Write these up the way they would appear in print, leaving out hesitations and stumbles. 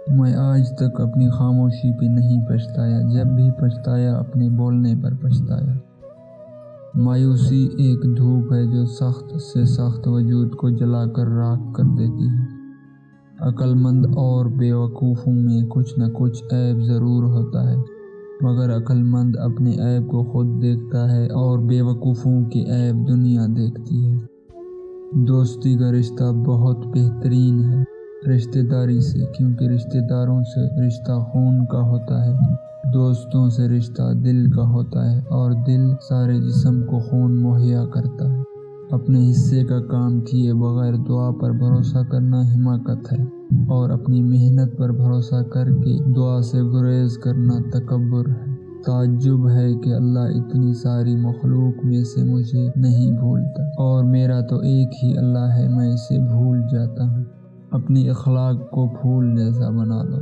میں آج تک اپنی خاموشی پہ نہیں پچھتایا، جب بھی پچھتایا اپنے بولنے پر پچھتایا۔ مایوسی ایک دھوپ ہے جو سخت سے سخت وجود کو جلا کر راکھ کر دیتی ہے۔ عقل مند اور بے وقوفوں میں کچھ نہ کچھ عیب ضرور ہوتا ہے، مگر عقل مند اپنے عیب کو خود دیکھتا ہے اور بے وقوفوں کے عیب دنیا دیکھتی ہے۔ دوستی کا رشتہ بہت بہترین ہے رشتہ داری سے، کیونکہ رشتہ داروں سے رشتہ خون کا ہوتا ہے، دوستوں سے رشتہ دل کا ہوتا ہے، اور دل سارے جسم کو خون مہیا کرتا ہے۔ اپنے حصے کا کام کیے بغیر دعا پر بھروسہ کرنا حماقت ہے، اور اپنی محنت پر بھروسہ کر کے دعا سے گریز کرنا تکبر ہے۔ تعجب ہے کہ اللہ اتنی ساری مخلوق میں سے مجھے نہیں بھولتا، اور میرا تو ایک ہی اللہ ہے، میں اسے بھول جاتا ہوں۔ اپنی اخلاق کو پھول جیسا بنا لو،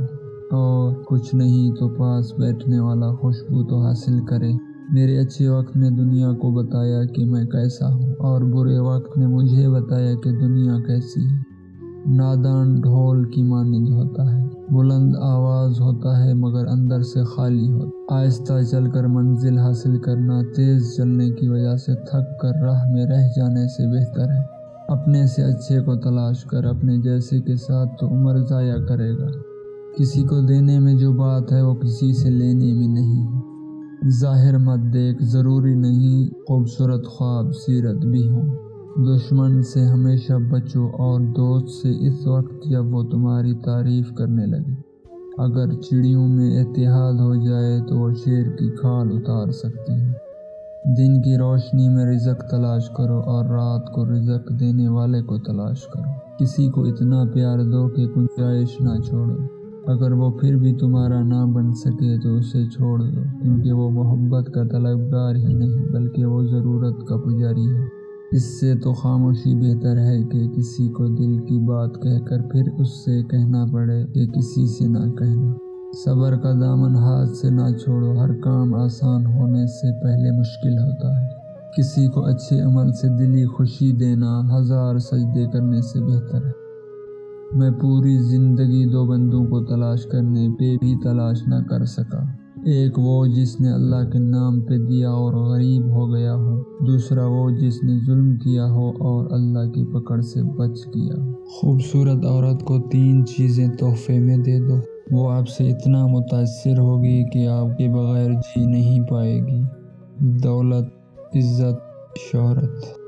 اور کچھ نہیں تو پاس بیٹھنے والا خوشبو تو حاصل کرے۔ میرے اچھے وقت نے دنیا کو بتایا کہ میں کیسا ہوں، اور برے وقت نے مجھے بتایا کہ دنیا کیسی ہے۔ نادان ڈھول کی مانند ہوتا ہے، بلند آواز ہوتا ہے مگر اندر سے خالی ہوتا ہے۔ آہستہ چل کر منزل حاصل کرنا تیز چلنے کی وجہ سے تھک کر راہ میں رہ جانے سے بہتر ہے۔ اپنے سے اچھے کو تلاش کر، اپنے جیسے کے ساتھ تو عمر ضائع کرے گا۔ کسی کو دینے میں جو بات ہے وہ کسی سے لینے میں نہیں ہے۔ ظاہر مت دیکھ، ضروری نہیں خوبصورت خواب سیرت بھی ہوں۔ دشمن سے ہمیشہ بچو، اور دوست سے اس وقت جب وہ تمہاری تعریف کرنے لگے۔ اگر چڑیوں میں اتحاد ہو جائے تو وہ شیر کی کھال اتار سکتی ہیں۔ دن کی روشنی میں رزق تلاش کرو، اور رات کو رزق دینے والے کو تلاش کرو۔ کسی کو اتنا پیار دو کہ گنجائش نہ چھوڑو۔ اگر وہ پھر بھی تمہارا نہ بن سکے تو اسے چھوڑ دو، کیونکہ وہ محبت کا طلبگار ہی نہیں بلکہ وہ ضرورت کا پجاری ہے۔ اس سے تو خاموشی بہتر ہے کہ کسی کو دل کی بات کہہ کر پھر اس سے کہنا پڑے کہ کسی سے نہ کہنا۔ صبر کا دامن ہاتھ سے نہ چھوڑو، ہر کام آسان ہونے سے پہلے مشکل ہوتا ہے۔ کسی کو اچھے عمل سے دلی خوشی دینا 1000 سجدے کرنے سے بہتر ہے۔ میں پوری زندگی 2 بندوں کو تلاش کرنے پہ بھی تلاش نہ کر سکا۔ ایک وہ جس نے اللہ کے نام پہ دیا اور غریب ہو گیا ہو، دوسرا وہ جس نے ظلم کیا ہو اور اللہ کی پکڑ سے بچ گیا ہو۔ خوبصورت عورت کو 3 چیزیں تحفے میں دے دو، وہ آپ سے اتنا متاثر ہوگی کہ آپ کے بغیر جی نہیں پائے گی: دولت، عزت، شہرت۔